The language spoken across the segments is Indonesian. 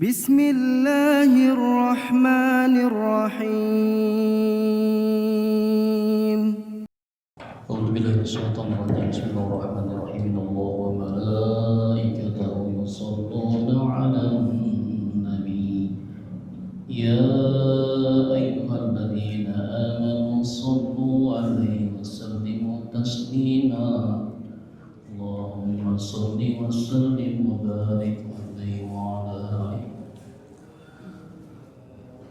بسم الله الرحمن الرحيم أعوذ بالله من الشيطان الرجيم بسم الله الرحمن الرحيم إن الله وملائكته يصلون على النبي يا أيها الذين آمنوا صلوا عليه وسلموا تسليما اللهم صل وسلم وبارك عليه وعلى آله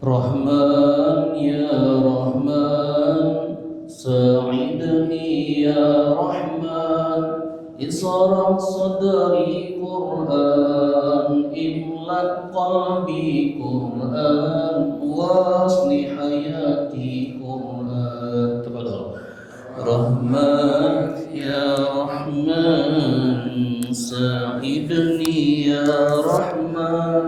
رحمن يا رحمن ساعدني يا رحمن اصرح صدري قرآن املأ قلبي قرآن واصلح حياتي قرآن تفضل رحمن يا رحمن ساعدني يا رحمن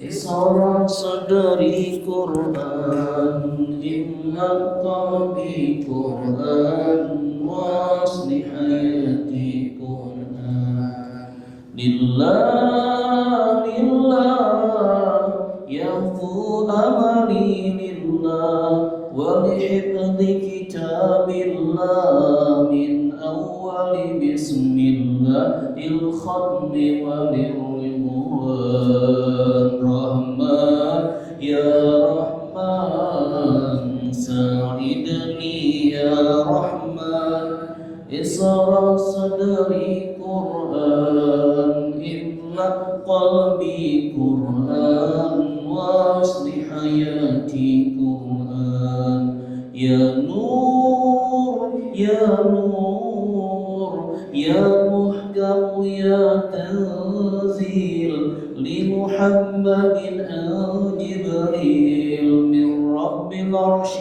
اصرح صدري قرآن املأ قلبي قرآن واصلح حياتي قرآن لله لله يهفو أملي لله ولحفظ كتاب الله من أول بسم الله الختم وللرضوان رحمن يا رحمن ساعدني يا رحمن اصرح صدري قرآن املأ قلبي قرآن واصلح حياتي قرآن يا نور يا نور يا محكم يا تنزيل لمحمد أو جبريل من رب العرش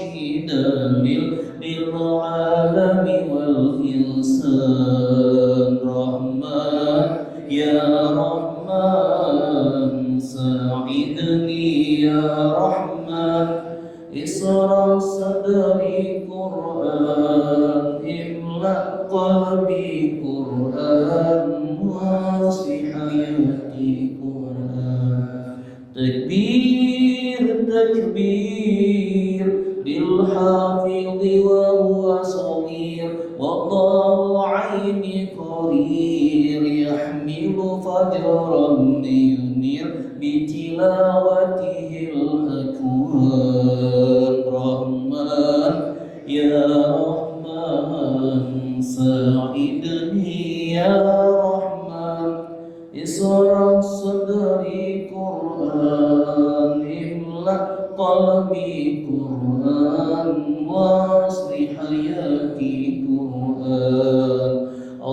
دليل للعالم والإنسان رحمن يا رحمن ساعدني يا رحمن اصرح صدري قرآن املأ قلبي قرآن واصلح حياتي قرآن تكبير تكبير للحافظ وهو صغير وطال عيني قرير يحمل فجرا ينير بتلاوته الأكوان رحمن يا رحمن ساعدني يا رحمن اصرح صدري قرآن املأ قلبي قرآن واصلح حياتي قرآن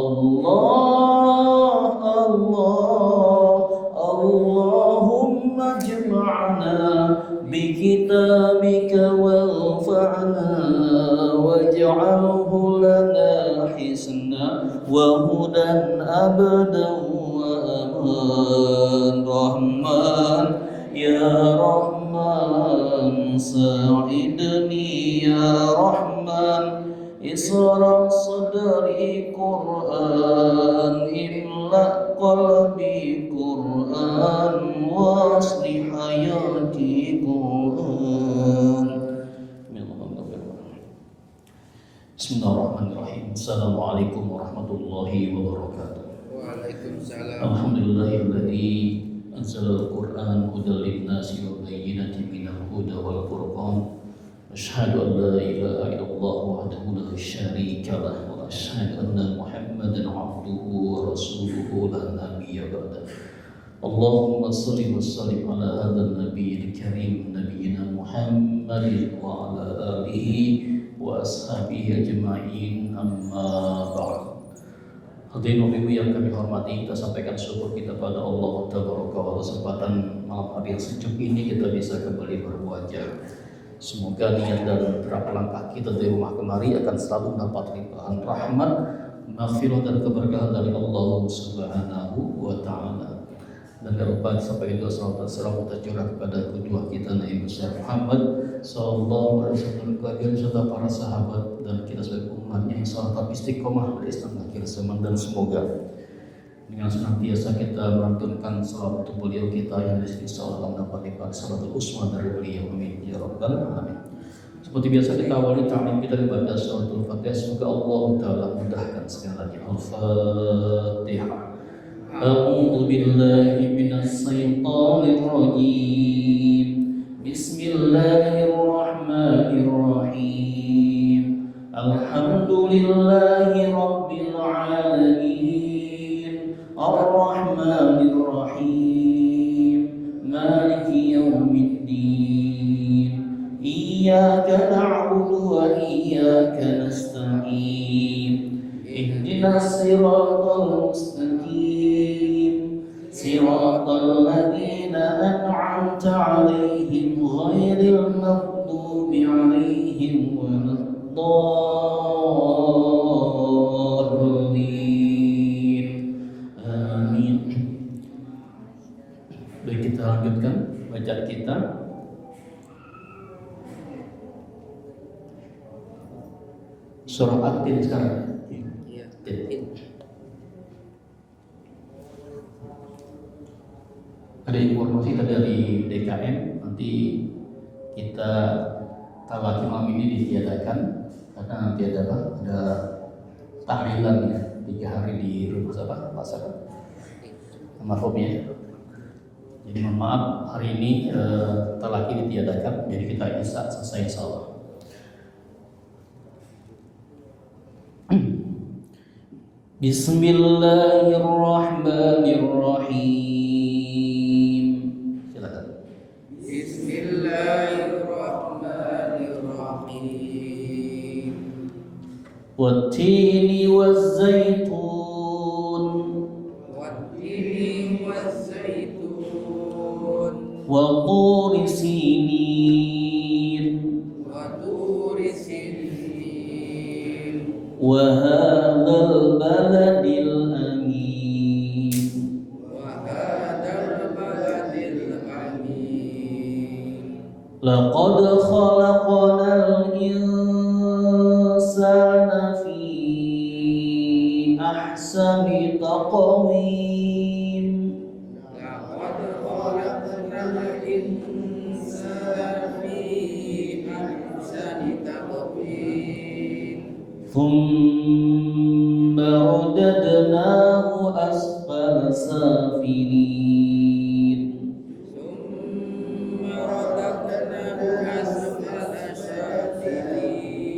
الله الله اللهم اجمعنا بكتابك وارفعنا واجعله لنا حسنا وهدى أبدا وأمان رحمن يا رحمن ساعدني يا رحمن اصرح صدري قرآن املأ قلبي قرآن واصلح حياتي قرآن Bismillahirrahmanirrahim. Assalamualaikum warahmatullahi wabarakatuh. Waalaikumsalam. Alhamdulillahilladzi anzalal Qur'an hudal linnasi wa bayyinatin minal huda wal furqan. Asyhadu an la ilaha illallah wahdahu la syarika lah wa asyhadu anna Muhammadan abduhu wa rasuluhu la nabiyya ba'da. Allahumma shalli wa sallim ala hadzal nabiyil karim nabiyyina Muhammadin wa ala alihi wa ashabihi ajma'in amma ba'd. Hadirin ibu yang kami hormati, kita sampaikan syukur kita pada Allah Tabaraka wa Ta'ala kesempatan malam hari yang sejuk ini kita bisa kembali berwajah. Semoga niat dan gerak langkah kita dari rumah kemari akan selalu mendapat limpahan rahmat, maghfirah dan keberkahan dari Allah Subhanahu wa Ta'ala. Dan jangan lupa sampai itu salawat salam tercurah kepada kedua kita Nabi besar Muhammad sallallahu alaihi wasallam, keluarga serta para sahabat dan kita sebagai umatnya yang salat istiqomah pada Islam akhir zaman. Dan semoga dengan senantiasa kita melantunkan salawat untuk beliau kita yang di sini insyaallah mendapatkan salatul usma dari beliau, amin ya rabbal alamin. Seperti biasa kita awali ta'lim kita dengan baca suratul Fatihah. Semoga Allah Ta'ala mudahkan sekali lagi. Al-Fatihah. A'udzu billahi minasy syaithanir rajim. Bismillahirrahmanirrahim. Alhamdulillahi rabbil alamin. Ar-Rahmanir Rahim. Maliki yaumiddin. Iyyaka na'budu wa iyyaka nasta'in. Ihdinas siratal mustaqim. Siratal ladzina an'amta 'alaihim ghairil maghdubi 'alaihim waladdallin. Amin. Baik, kita lanjutkan bacaan kita. Surah At-Tin sekarang. Iya. Ada informasi dari DKM, nanti kita talaki malam ini ditiadakan karena nanti ada tahlilan ya 3 hari di rumah pasar marhumnya. Jadi mohon maaf hari ini talaki ditiadakan, jadi kita isya selesai insyaallah. Bismillahirrahmanirrahim. Silakan. Bismillahirrahmanirrahim. Wattini wazzaitun. Wattini wazzaitun. Wa turi sinin. Wa turi sinin. Wa hadzal baladil amin. Wa hadzal baladil amin. Laqad khalaqnal insana fi ahsani taqwim. Laqad khalaqnal insana fi ahsani taqwim. Thumma radadnahu asfala safilin. Summa radadnahu asfala safilin.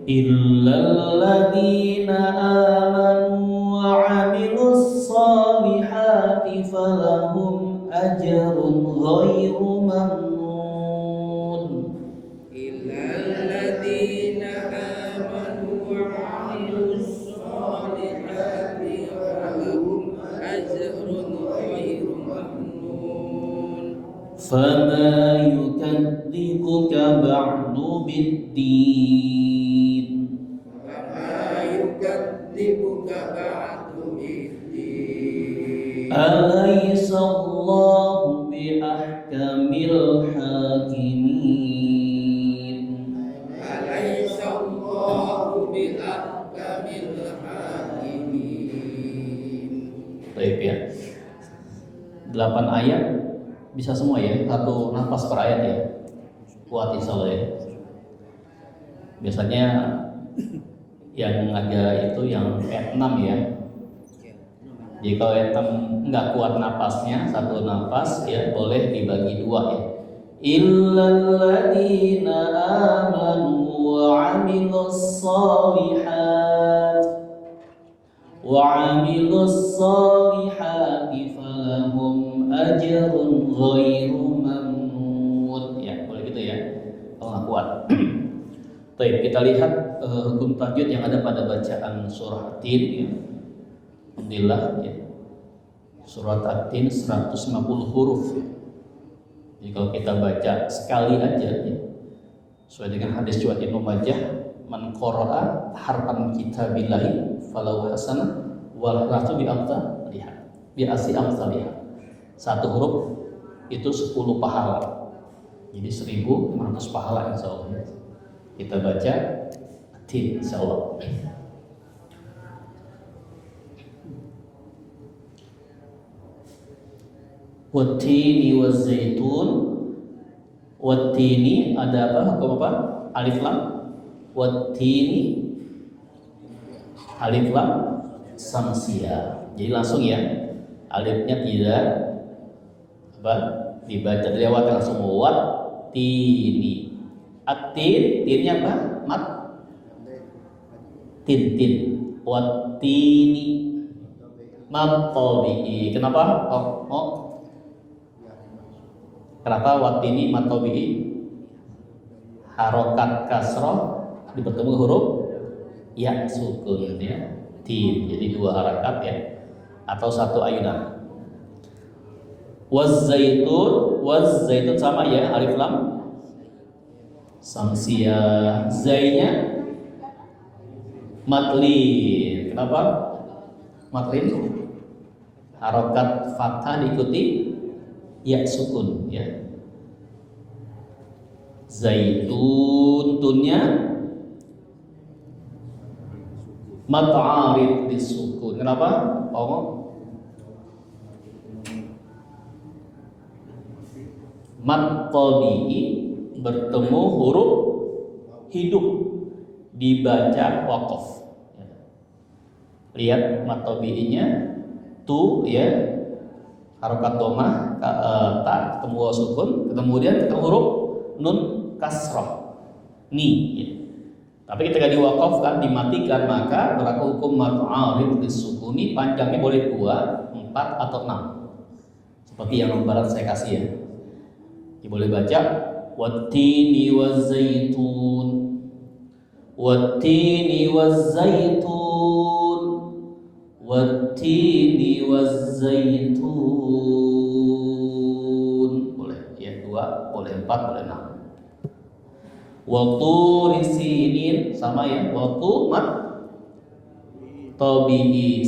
Illal ladzina amanu wa 'amilus solihati falahum ajrun ghairu mamnun. Illal ladzina amanu wa 'amilus solihati falahum ajrun ghairu mamnun. Fama yukadzibuka ba'du biddin. Fama yukadzibuka ba'du biddin. Alaysa Allahu biahkamil hakimin. Alaysa Allahu biahkamil hakimin. Baik ya. 8 ayat bisa semua ya, 1 nafas per ayat ya. Kuat insyaallah ya. Biasanya yang agak itu yang ayat 6 ya. Jadi kalau ayat 6 enggak kuat napasnya, 1 napas ya boleh dibagi 2 ya. Illal ladzina amanu wa 'amilus solihati falahum ajrun ghairu mamnun. Ya, boleh gitu ya. Kalau nggak kuat. Baik, kita lihat hukum tajwid yang ada pada bacaan surah At-Tin ya. Alhamdulillah ya. Surat At-Tin 150 huruf ya. Jadi kalau kita baca sekali aja ya, sesuai dengan hadis riwayat Ibnu Majah, man qara'a harfan kitabillahi falau hasanah wal ratu bi amta lihat bi asli amta lihat. 1 huruf itu 10 pahala. Jadi 1500 pahala insyaallah. Kita baca At-Tin insyaallah. Wattini wazaitun. Wattini ada apa? Hukum apa? Alif lam. Wattini alif lam samsia. Jadi langsung ya. Alifnya tidak apa? Dibaca lewat langsung wattini. Atin, tinnya apa? Mat. Tin. Wattini. Matobi'i. Kenapa? Kenapa wattini matobi'i? Harokat kasroh bertemu huruf ya sukun ya. Tin. Jadi dua harakat ya. Atau satu ayunan. Waz-zaitun sama ya, alif lam samsia. Zainya matlin. Kenapa? Matlin harokat fathah diikuti ya sukun ya. Zaitun tunnya mat'arid disukun. Kenapa? Mat tabi'i bertemu huruf hidup dibaca waqaf. Lihat mat tabi'inya tu ya, harokat domah ta ketemu waw sukun, kemudian ketemu huruf nun kasroh ni ya. Tapi ketika diwakafkan dimatikan maka berlaku hukum mat'arid disukuni, panjangnya boleh 2, 4 atau 6 seperti yang lembaran saya kasih ya. Boleh baca wattini wazaitun, wattini wazaitun, wattini wazaitun. Boleh ya 2, boleh 4, boleh 6. Waktu sinin sama ya, waktu mat tabi'i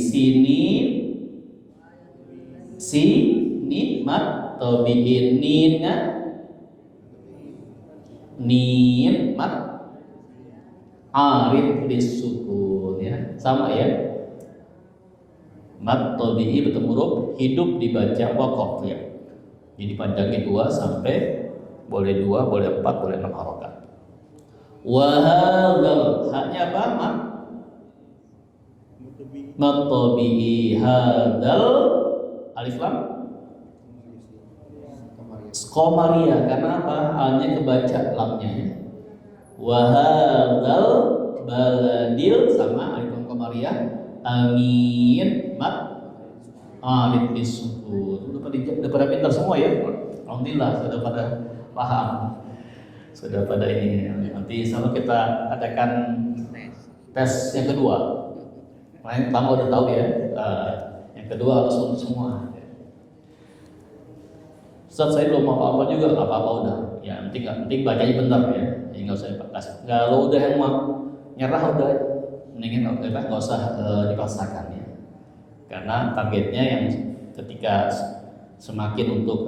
sinin mat tabi'in ninnya nin mat arid disukun ya, sama ya. Mat tabi'i bertemu huruf hidup dibaca waqaf ya. Jadi panjangnya 2 sampai boleh 2, boleh 4, boleh 6 harokat. Wahadal haknya apa? Mat tabi'i hadal alif lam Skomaria. Karena apa? Halnya kebaca lamnya ya. Wahadal baladil sama alif lam komaria. Amin mat alif disukun. Udah pada pintar semua ya. Alhamdulillah sudah pada paham. Sudah pada ini. Nanti sama kita adakan tes yang kedua. Yang pertama udah tahu ya. Yang kedua harus untuk semua. Ustaz saya belum apa-apa juga, nggak apa-apa udah. Ya penting bacanya benar ya. Jadi nggak usah dipaksa. Kalau udah yang mau nyerah udah, mendingan nggak usah dipaksakan ya. Karena targetnya yang ketika semakin untuk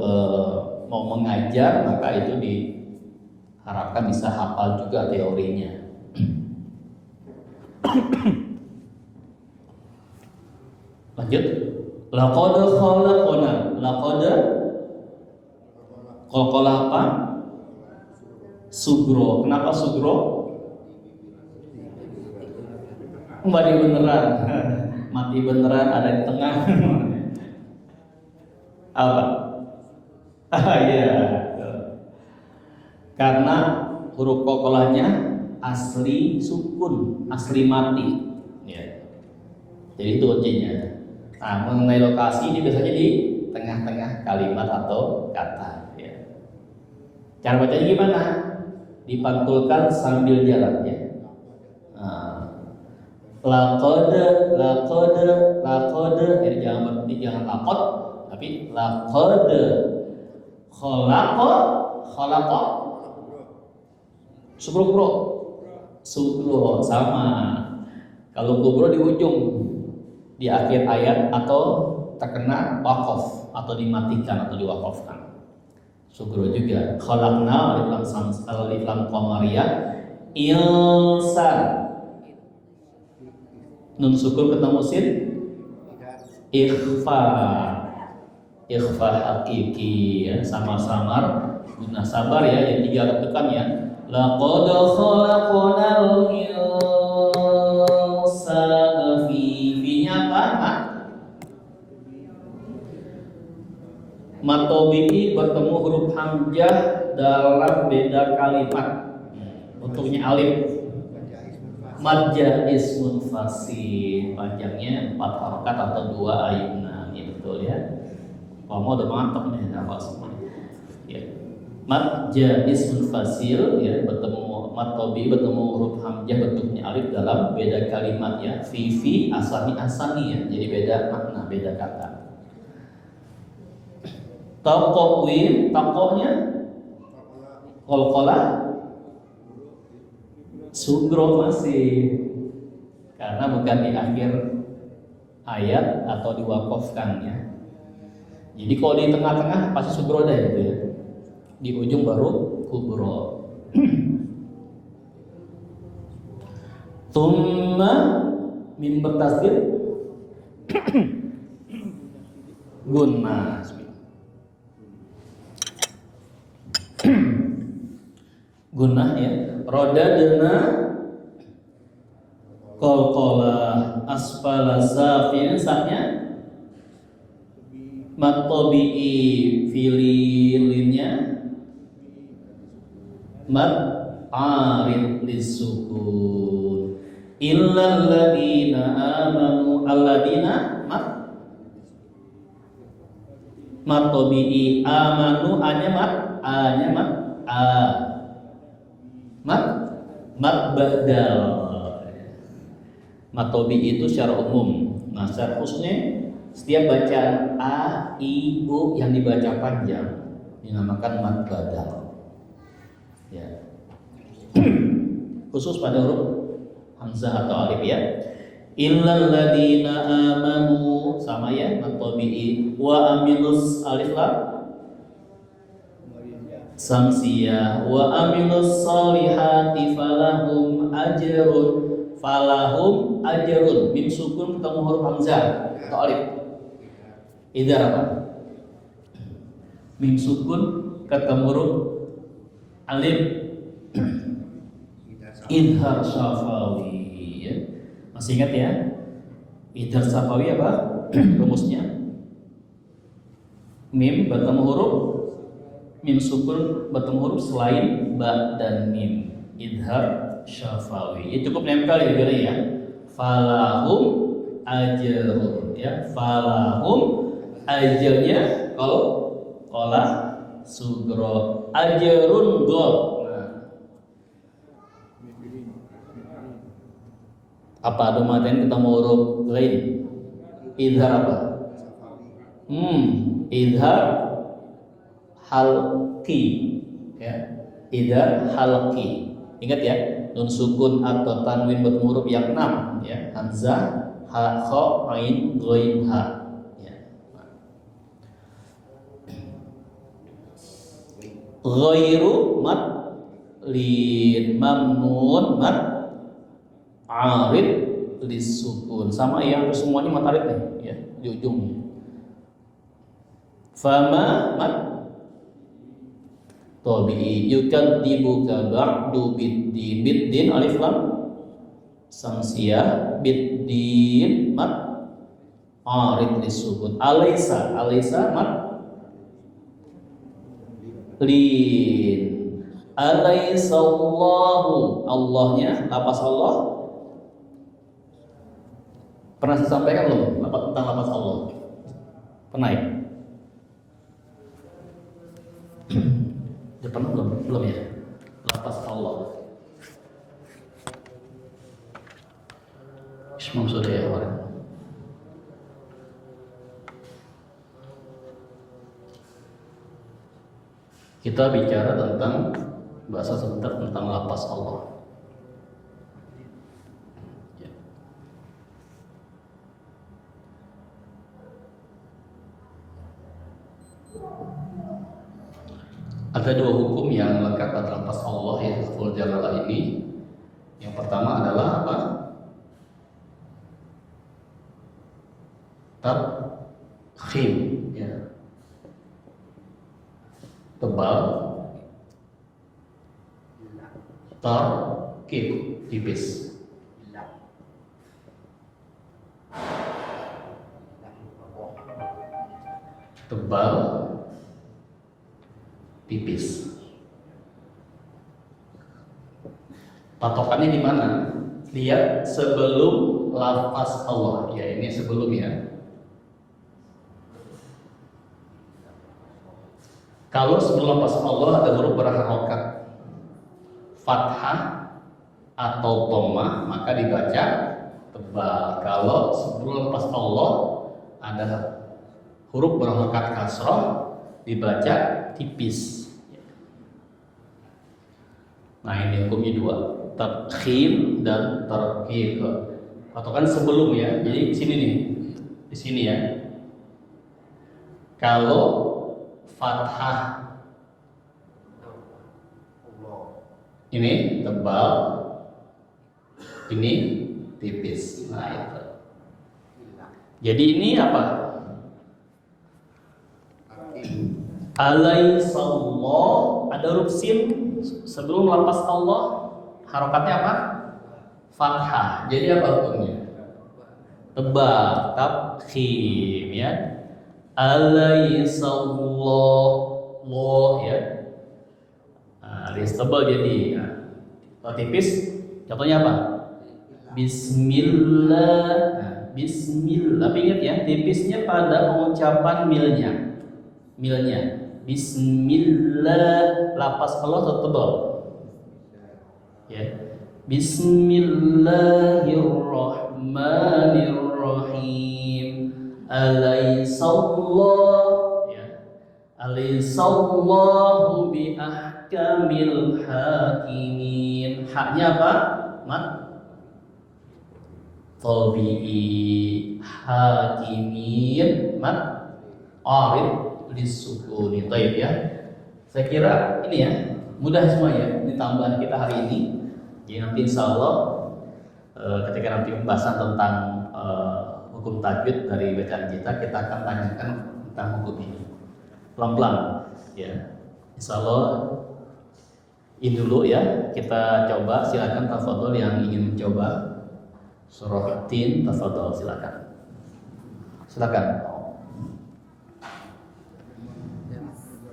mau mengajar maka itu diharapkan bisa hafal juga teorinya. Lanjut. Laqad khalaqna. Laqad Qalqalah apa? Sugro. Kenapa sugro? Mati beneran. Mati beneran ada di tengah. Apa? Iya. Karena huruf qalqalahnya asli sukun, asli mati. Ya. Jadi itu kuncinya. Nah, mengenai lokasi ini biasanya di tengah-tengah kalimat atau kata. Cara bacanya gimana? Dipantulkan sambil jalan ya. Laqad, jadi jangan berhenti, jangan laqad, tapi laqad. Khalaqa, Sugro sama. Kalau kubro di ujung, di akhir ayat atau terkena waqaf atau dimatikan atau diwakafkan. Sugro juga. Khalaqna alif lam qamariyah insan. Nun sukun ketemu sin ikhfa. ikhfa hakiki ya, samar-samar guna sabar ya, yang 3 tekan ya. Laqad khalaqnal insana fi-nya apa? Matobi'i bertemu huruf hamzah dalam beda kalimat. Bentuknya alif. Madja ismun fasil, panjangnya 4 harokat atau 2 ayunan. Ya betul ya. Kamu udah mantap nih hafal semua. Ya. Madja ismun fasil ya, bertemu matobi bertemu huruf hamzah bentuknya alif dalam beda kalimat ya. Fi asani ya. Jadi beda makna, beda kata. Taqwim, taqonya qalqalah sugro masih, karena bukan di akhir ayat atau diwakafkan ya. Jadi kalau di tengah-tengah pasti sugro dah gitu ya. Di ujung baru kubro. Thumma mim bertasdid gunna. Gunah ya, rodadna qalqala asfala safin, saatnya matobi'i fililinnya mat arid lisukun illal ladina amanu alladina matobi'i amanu anya mat badal. Matobi itu secara umum. Nah, secara khususnya setiap bacaan a, i, u yang dibaca panjang dinamakan mat badal. Ya. Khusus pada huruf hamzah atau alif ya. Illal ladina amanu, sama ya, matobi wa amilus alif lam samsiyah wa amilus solihati falahum ajrun mim sukun ketemu huruf hamzah atau alif idhar apa? Mim sukun ketemu huruf alif idhar syafawi ya. Masih ingat ya? Idhar syafawi apa rumusnya? Mim bertemu huruf mim sukun bertemu huruf selain ba dan mim, idhar syafawi. Ya, cukup nempel ya bila ya. Falahum ajrun ya. Falahum ajrnya kalau sugro, ajrun gol. Nah. Apa ada maten ketemu huruf lain? Idhar apa? Idhar halqi ya, idhar halqi. Ingat ya, nun sukun atau tanwin bertemu huruf yang 6 ya, hamzah, ha, kha, ain, ghain, ha ya. Ghairu mat lin mamnun mat arid lisukun, sama yang semuanya mat arid nih ya di ujungnya. Fama mat tabi'i yukadzibuka ba'du biddin alif lam samsiyah biddin mat arid lisukun. Alaysa mat lin. Alaysa Allahu, Allahnya lapas Allah. Pernah saya sampaikan belum tentang lapas Allah? Pernah ya? Udah pernah belum ya? Lapas Allah. Ismam sudah ya orang. Kita bicara tentang bahasa sebentar tentang lapas Allah. Ya. Ada 2 hukum yang lekat pada lapas Allah ya, lafzul jalalah ini. Yang pertama adalah apa? Tafkhim ya. tebal, tarkib, tipis. Tebal, tipis. Patokannya di mana? Lihat sebelum lafaz Allah. Ya, ini sebelum ya. Kalau sebelum lafaz Allah ada huruf berharokat fathah atau dhammah, maka dibaca tebal. Kalau sebelum lafaz Allah ada huruf berharokat kasrah, dibaca tipis. Nah, ini hukumnya dua, tadkhim dan tarqiq. Patokan sebelum ya. Jadi sini nih, di sini ya. Kalau fathah ini tebal, ini tipis. Nah, itu. Jadi ini apa? Alaihissallah, ada huruf sin sebelum lafaz Allah, harokatnya apa? Fathah. Jadi apa hukumnya? Tebal, tafkhim ya. Alaihissallah, Allah ya. Alis tebal jadi. Kalau tipis, contohnya apa? Bismillah. Bismillah. Tapi ingat ya, tipisnya pada pengucapan milnya. Bismillah, lafaz Allah tetap tebal. Ya. Bismillahirrahmanirrahim. Alaihissallah ya. Alaihissallahu bi ahkamil hakimin. Haknya apa? Mat tabi'i hakimin mat arif disukuni. Taib ya. Saya kira ini ya mudah semua ya, ini tambahan kita hari ini. Jadi nanti insya Allah ketika nanti pembahasan tentang hukum tajwid dari bacaan kita akan tanyakan tentang hukum ini pelan-pelan ya. Insya Allah ini dulu ya, kita coba. Silakan tafadhol yang ingin mencoba surah Tin, tafadhol silakan.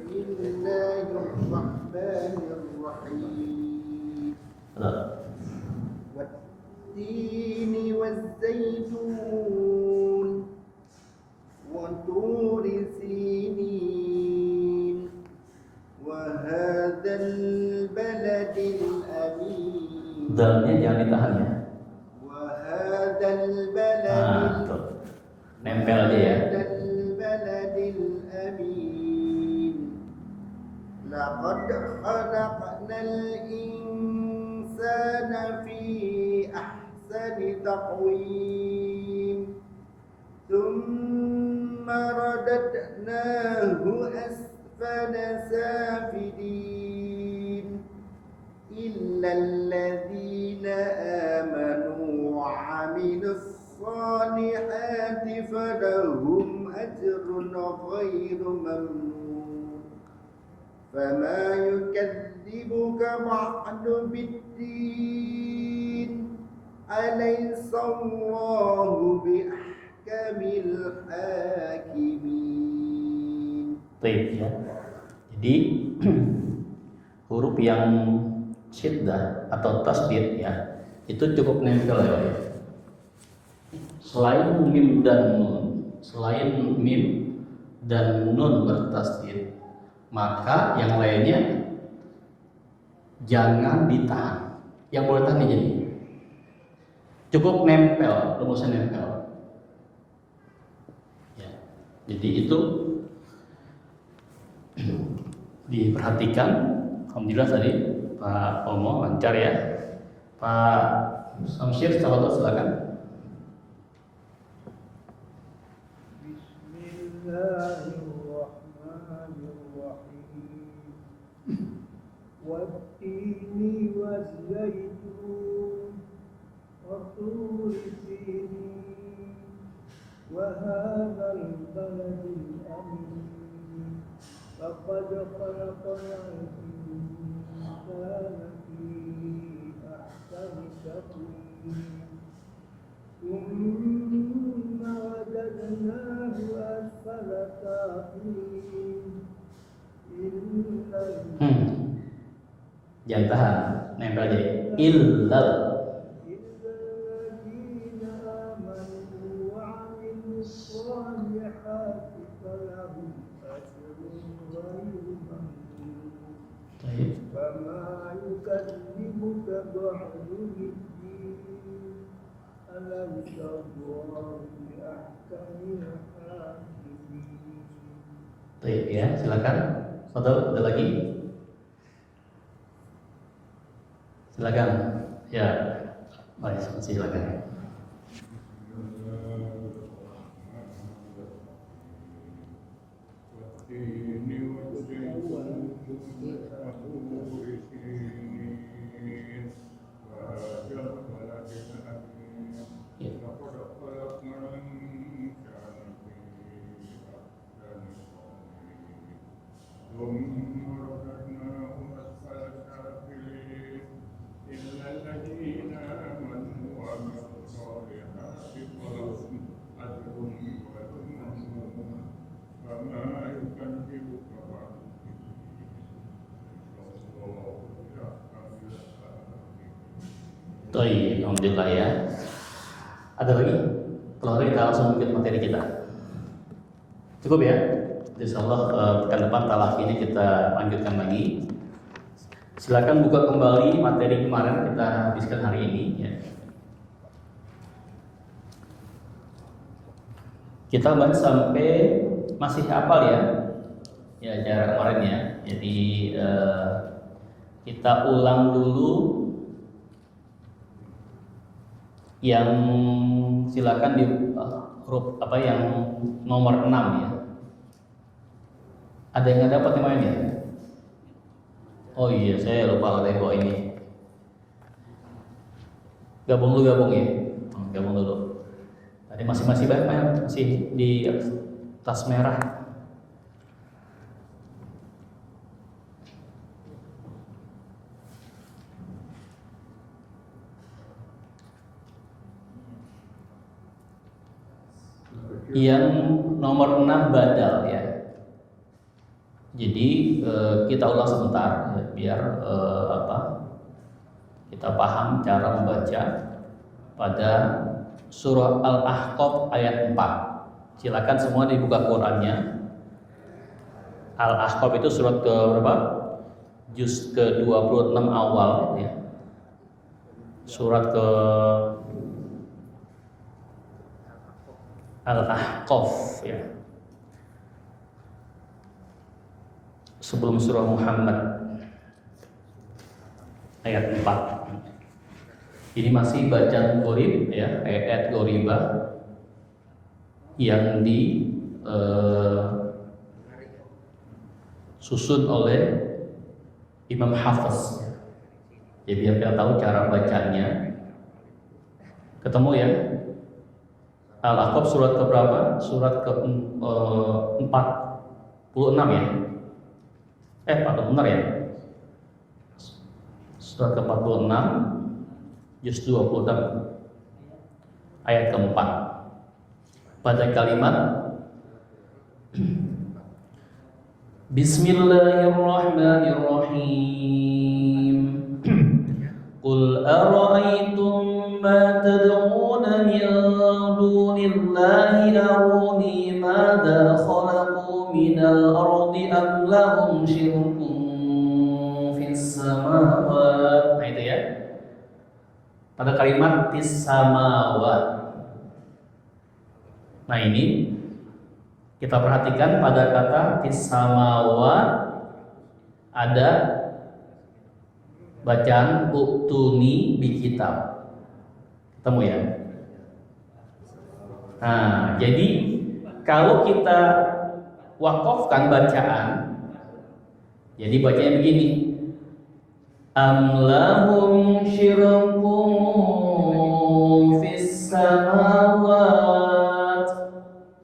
Bismillahirrahmanirrahim. Wat-tini waz-zaytun wa turi sinin wa hadzal baladil amin. Dalnya jangan ditahan ya. Wa hadzal baladil Nempel aja ya. baladil amin. Laqad khalaqnal insana fi ahsani taqwim. Thumma radadnahu asfala safilin. Illa alladhina amanu wa 'amilus salihati falahum ajrun ghairu mamnun. Fama yukadzibuka ba'du biddin. Alaysallahu biahkamil hakimin. Baik ya. Jadi huruf yang syiddah atau tasdid ya, itu cukup nempel ya. Selain mim dan nun bertasdid, maka yang lainnya jangan ditahan. Yang boleh tahan jadi cukup nempel, rumusnya nempel. Ya. Jadi itu diperhatikan. Alhamdulillah tadi Pak Omo lancar ya. Pak Samsyir, silakan. Bismillahirrahmanirrahim. Wat-tini waz-zaytun wa turi sinin wa hadzal baladil amin لقد خلقنا الإنسان في أحسن تقويم ثم رددناه أسفل سافلين إلا Jangan tahan, nempel aja. Illal. الذين آمنوا وعملوا الصالحات فلهم أجر غير ممنون Baik. فما يكذبك بعد بالدين أليس الله بأحكم الحاكمين. Baik ya, silakan. Fadal, ada lagi? Silakan. Ya. Baik, silakan. Baik, alhamdulillah ya. Ada lagi? Kalau ada kita langsung ikut materi kita. Cukup ya. Insyaallah pekan depan talak ini kita lanjutkan lagi. Silakan buka kembali materi kemarin kita habiskan hari ini ya. Kita bahas sampai masih hafal ya. Ya cara kemarin ya. Jadi kita ulang dulu yang silakan di huruf apa yang nomor 6 ya. Ada yang dapat yang lain ya? Oh iya, saya lupa ada yang bawa ini. Gabung ya. Gabung dulu. Tadi masih banyak masih di tas merah. Yang nomor 6 badal ya. Jadi kita ulang sebentar ya, biar kita paham cara membaca pada surah Al-Ahqaf ayat 4. Silakan semua dibuka Qurannya. Al-Ahqaf itu surat ke berapa? Juz ke-26 awal ya. Surat ke Al-Ahqaf ya. Sebelum surah Muhammad ayat 4. Ini masih bacaan Qorib ya, ayat Qoribah yang di susun oleh Imam Hafiz. Ya biar kita tahu cara bacanya. Ketemu ya? Al-Ahqaf surat ke berapa? Surat ke 46 ya? 40 benar ya? Surat ke 46 juz 26 ayat keempat. Pada kalimat Bismillahirrahmanirrahim. Qul ara'aytum ma tad'una min dunillahi aruni madza khalaqu minal ardi am lahum syirkun fis samawat. Nah itu ya. Pada kalimat fis samawat. Nah ini kita perhatikan pada kata fis samawat ada bacaan uktuni bi kitab. Ketemu ya? Nah, jadi kalau kita wakafkan bacaan, jadi bacanya begini. Am lahum syirkum fis samawat.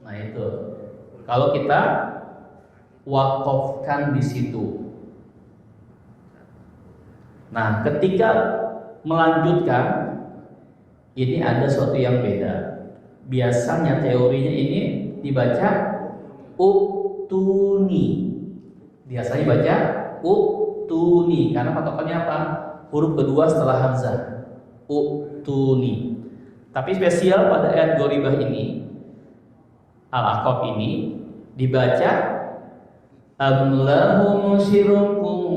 Nah itu. Kalau kita wakafkan di situ. Nah, ketika melanjutkan ini ada sesuatu yang beda. Biasanya teorinya ini dibaca uktuni. Biasanya baca uktuni karena patokannya apa? Huruf kedua setelah hamzah. Uktuni. Tapi spesial pada ayat Goribah ini, Al-Ahqaf ini dibaca Am-lahum syirkum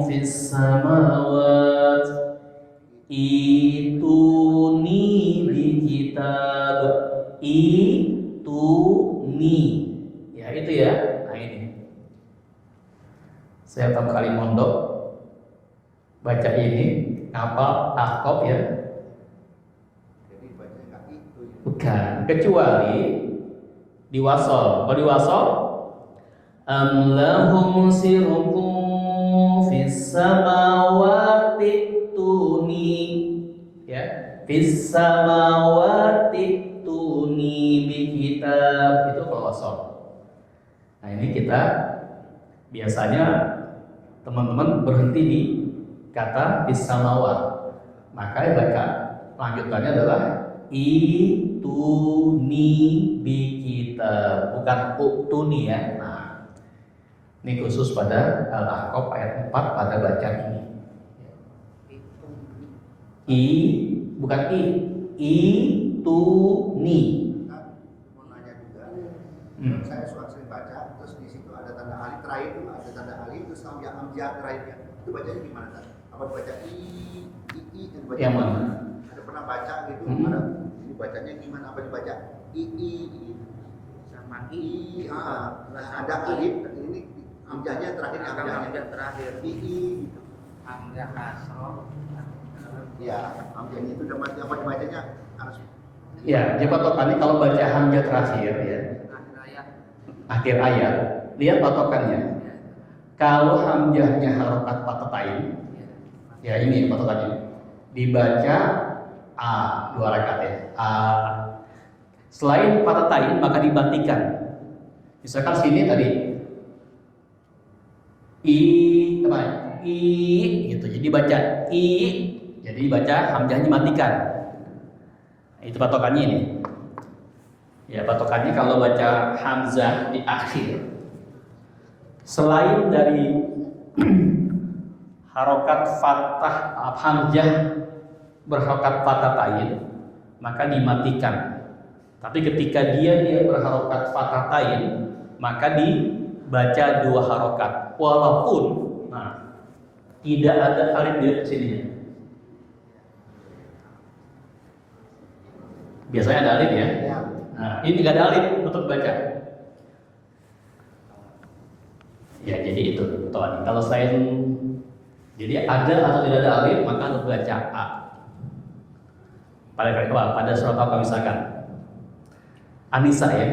fis samawat ituni bi kitab ituni. Ya itu ya. Nah ini. Saya pertama kali mondok baca ini apa Ahqaf ya. Jadi bacanya nggak itu ya. Bukan, kecuali diwasol. Kalau diwasol am lahum sirkum fis samawati tuni ya, fis samawati tuni bi kitab, itu kalau wasol. Nah, ini kita biasanya teman-teman berhenti di kata fis samawat. Maka baca lanjutannya adalah ituni bi kitab, bukan uktuni ya. Nah, ini khusus pada Al-Ahqaf ayat 4 pada bacaan ini. Bukan ituni. Mau nanya juga, saya suka sering baca, terus di situ ada tanda alif terakhir tuh, ada tanda alif terus hamzah terakhirnya. Itu bacanya gimana kan? Apa dibaca dan baca Yang mana? Ada pernah baca gitu, ada ini bacanya gimana? Apa dibaca sama ada alif ini hamzahnya terakhir hamzah terakhir gitu. Hamzah kasroh. Ya, hamzahnya itu udah mati, apa dibacanya harus Ya, jadi patokannya kalau baca hamzah terakhir ya, akhir ayat, lihat patokannya. Kalau hamzahnya harokat patatain, ya ini patokannya, dibaca a 2 rakaat ya. A. Selain patatain maka dibatikan. Misalkan sini tadi apa? Gitu. Jadi baca i, jadi baca hamzahnya matikan. Itu patokannya ini. Ya, patokannya kalau baca hamzah di akhir, selain dari harokat fathah hamzah berharokat fatatain, maka dimatikan. Tapi ketika dia berharokat fatatain, maka dibaca 2 harokat. Walaupun tidak ada alif di sini. Biasanya ada alif ya. Nah, ini nggak ada alif untuk baca. Ya, jadi itu toan. Kalau selain jadi ada atau tidak ada alif, maka harus baca a. Pada surat apa misalkan? An-Nisa ya.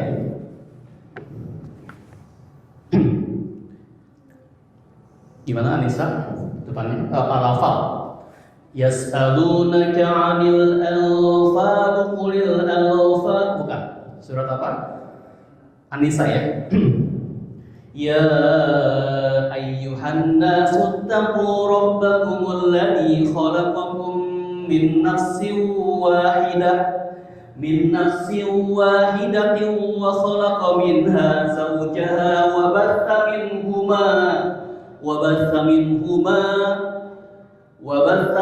Gimana An-Nisa? Depannya Al-Anfal. Yas'alunaka 'anil anfal qulil anfal, bukan. Surat apa? An-Nisa ya. Ya ayyuhan nasu taqu rabbakumul ladzi khalaqakum min nafsin wahidatin wa khalaqa minha zawjaha wa batha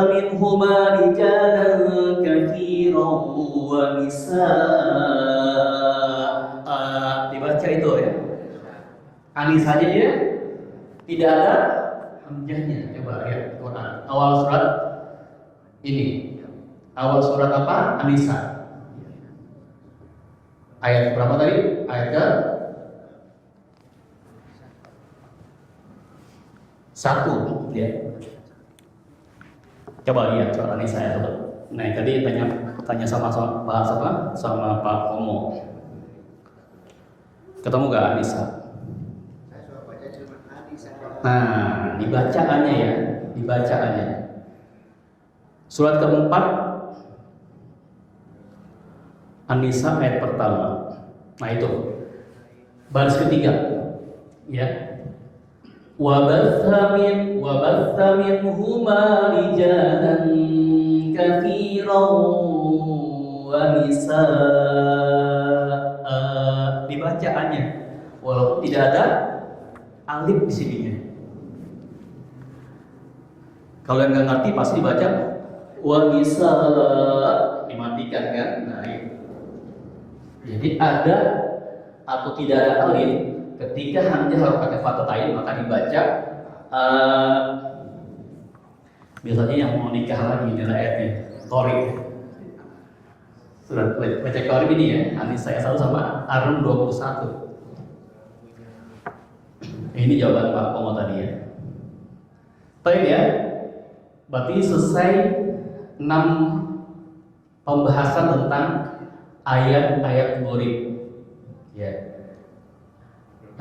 minhuma rijalan katsiran wa nisaa. Dibaca itu ya. Anis saja dia tidak ada hamzahnya. Coba lihat Quran. Awal surat ini. Awal surat apa? An-Nisa. Ayat berapa tadi? Ayat ke 1 ya. Coba lihat surat An-Nisa ya. Nah, tadi tanya sama bahas apa? Sama Pak Omo. Ketemu gak An-Nisa? Nah, dibacaannya ya, dibacaannya. Surat keempat An-Nisa ayat pertama. Nah itu baris ketiga. Ya. Wabatha minhuma rijalan katsiran wa nisaa. Dibacaannya walaupun tidak ada alif di sininya. Kalau yang nggak ngerti pasti baca wa nisaa, dimatikan kan? Nah, itu. Jadi ada atau tidak ada alif ketika hamzah harokat fathah maka dibaca biasanya yang mau nikah lagi di ayatnya Qorib. Sudah baca Qorib ini ya, An-Nisa 1 sama Ar-Rum 21. Ini jawaban Pak Pomo tadi ya. Baik ya. Berarti selesai 6 pembahasan tentang ayat-ayat Qorib. Ya.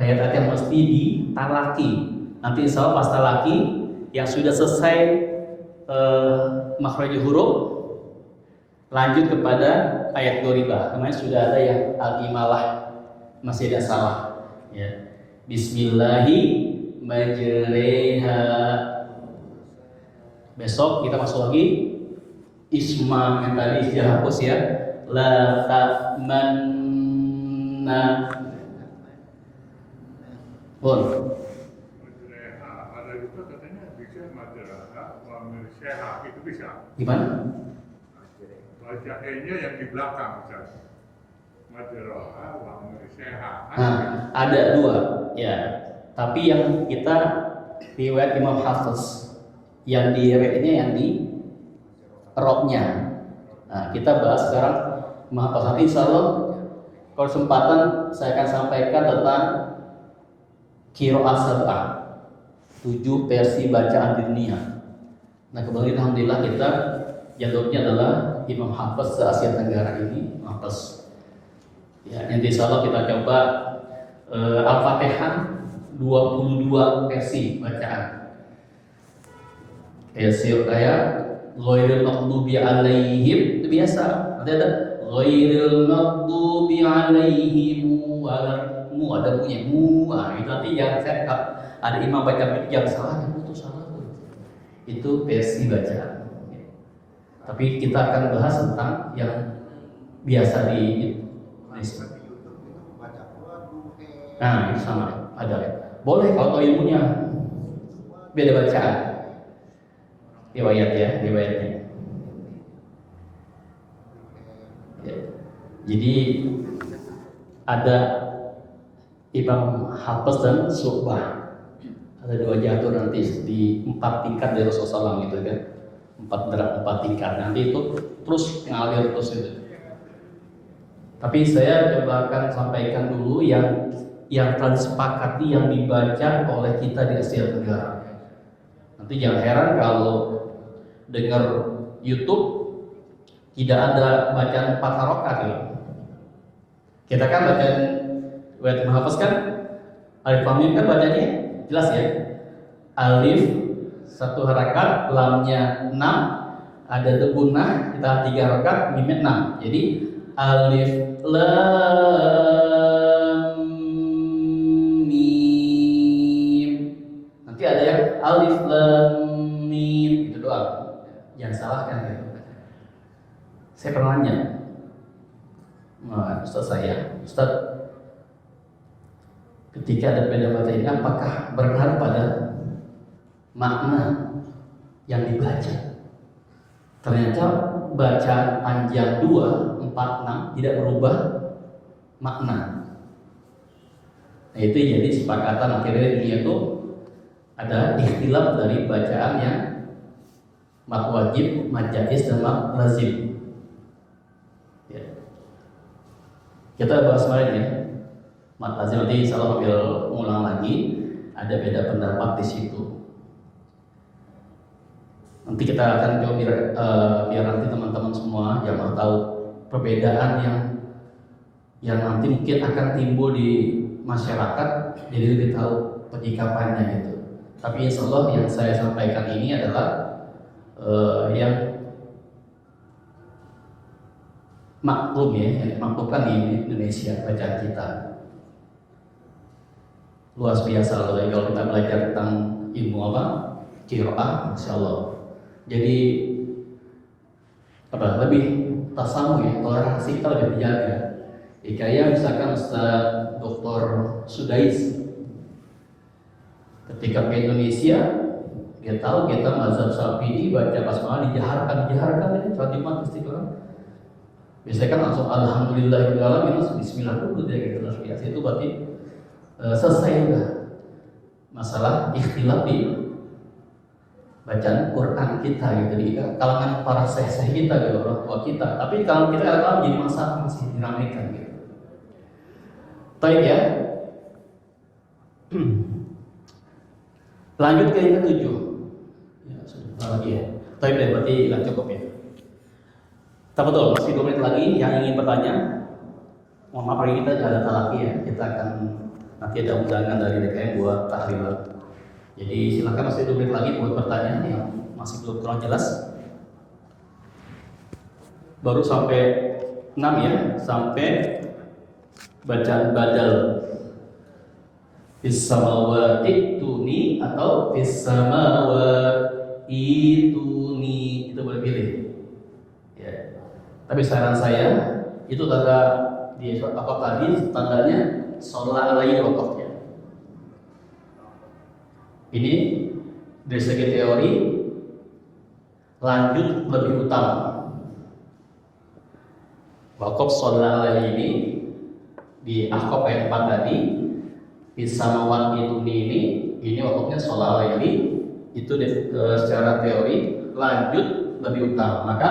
Ayat-ayat yang mesti ditalaki. Nanti insya Allah pas talaki yang sudah selesai makhraj huruf lanjut kepada ayat Qoribah. Kemarin sudah ada yang al-imalah, masih ada salah. Ya. Bismillahi majreha. Besok kita masuk lagi isma yang tadi dihapus ya. La ta'manna. Bon. Ada juga katanya bisa madrasah wa mirsyah, itu bisa. Gimana? Baca E-nya yang di belakang Ustaz. Madrasah wa mirsyah. Ada 2 ya. Tapi yang kita riwayat Imam Hafiz yang di re-nya yang di ro-nya. Nah, kita bahas sekarang Imam Hafiz. Nanti insyaallah kalau kesempatan saya akan sampaikan tentang Qiraat Sab'ah, 7 versi bacaan di dunia. Nah kemudian alhamdulillah kita jalurnya adalah Imam Hafiz se Asia Tenggara ini, Hafiz. Ya, nanti insyaallah kita coba Al-Fatihah 22 versi bacaan. Versi kayak ghairil maghdubi alaihim itu biasa. Nanti ada ghairil maghdubi alaihim mu ada punya mu, itu nanti yang saya ada imam baca yang salah, itu salah itu versi bacaan. Tapi kita akan bahas tentang yang biasa di Indonesia. Nah itu sama ada. Boleh kalau tahu ilmunya, beda bacaan. Riwayat ya, riwayatnya. Ya. Jadi ada Imam Hafiz dan Syu'bah. Ada 2 jatuh nanti di 4 tingkat dari Rasulullah SAW gitu kan. 4 tingkat nanti itu terus ngalir terus itu. Tapi saya coba akan sampaikan dulu yang telah disepakati yang dibaca oleh kita di Asia Tenggara. Nanti jangan heran kalau dengar YouTube tidak ada bacaan 4 harokat gitu. Kita kan bacaan Wet Mahfuz kan alif lam mim kan bacanya jelas ya. Alif 1 harakat, lamnya 6, ada gunnah, kita 3 harakat, mimnya 6. Jadi alif lam mim. Nanti ada yang alif lam mim itu doang. Jangan salahkan gitu. Saya pernah nanya Ustaz saya, Ustaz, ketika ada beda baca ini apakah berpengaruh pada makna yang dibaca? Ternyata bacaan panjang 2, 4, 6 tidak berubah makna. Nah itu jadi sepakatan akhirnya dia itu ada ikhtilaf dari bacaan yang mat wajib, mat jaiz dan mat lazim. Ya. Kita bahas kemarin ya. Mat lazim nanti insyaallah ambil ulang lagi, ada beda pendapat di situ. Nanti kita akan coba biar nanti teman-teman semua yang mau tahu perbedaan yang nanti mungkin akan timbul di masyarakat, jadi lebih tahu penyikapannya gitu. Tapi insyaallah yang saya sampaikan ini adalah yang maklum ya, yang dimaklumkan di Indonesia bacaan kita. luas biasa kalau kita belajar tentang ilmu apa? Qiraah, Masya Allah. Jadi lebih tasamu ya, toleransi kita lebih dijaga. Kayak misalkan Ustaz Dr. Sudais ketika ke Indonesia, dia tahu kita mazhab Syafi'i baca basmalah dijaharkan ini Fatimah Istiqomah. Biasanya kan langsung alhamdulillahirobbilalamin, langsung bismillah dulu dia gitu. Biasa itu berarti selesai udah masalah ikhtilaf di bacaan Quran kita gitu di kalangan para syekh kita gitu, orang tua kita. Tapi kalau kita kadang jadi masalah masih diramaikan gitu. Baik ya. Lanjut ke yang ke-7. Ya, sudah lagi ya. Baik deh, berarti nggak cukup ya. Tak betul, masih 2 menit lagi yang ingin bertanya. Mohon maaf hari kita ada talaki ya. Kita akan nanti ada undangan dari DKM buat tahlil. Jadi silakan masih 2 menit lagi buat bertanya yang masih belum kurang jelas. Baru sampai 6 ya, sampai bacaan badal. Fissamawati tuni atau fissamawati tuni, itu boleh pilih. Ya. Tapi saran saya itu tanda di surat Al-Qaf tadi tandanya sholat alaihi wakafnya. Ini dari segi teori lanjut lebih utama. Wakaf sholat alaihi ini di Ahqaf ayat 4 tadi, Bisamawat itu ini wakafnya sholat alaihi itu secara teori lanjut lebih utama. Maka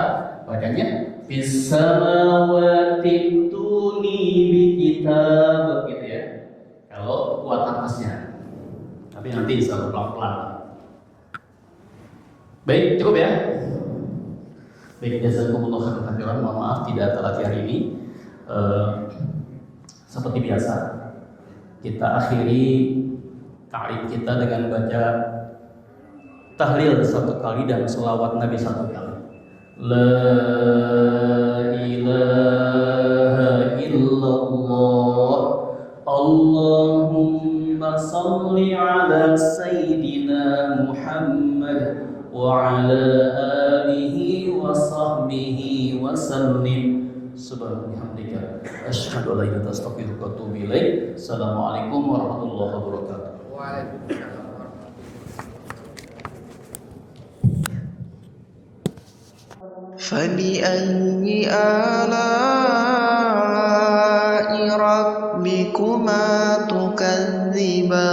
bacanya Bisamawati tuni bi kitab gitu ya. Kalau kuat nafasnya. Tapi nanti bisa pelan-pelan. Baik, cukup ya. Baik, jazakumullah khairan. Mohon maaf tidak terlatih hari ini. Seperti biasa, kita akhiri ta'lim kita dengan baca tahlil 1 kali dan selawat Nabi 1 kali. La ilaha illallah, Allahumma salli ala Sayyidina Muhammad wa ala alihi wa sahbihi wa sallim. Subhanallah, asyhadu an la ilaha illa anta astaghfiruka wa atubu ilaik. Assalamualaikum warahmatullahi wabarakatuh. Waalaikumsalam. فبأي آلاء ربكما تكذبان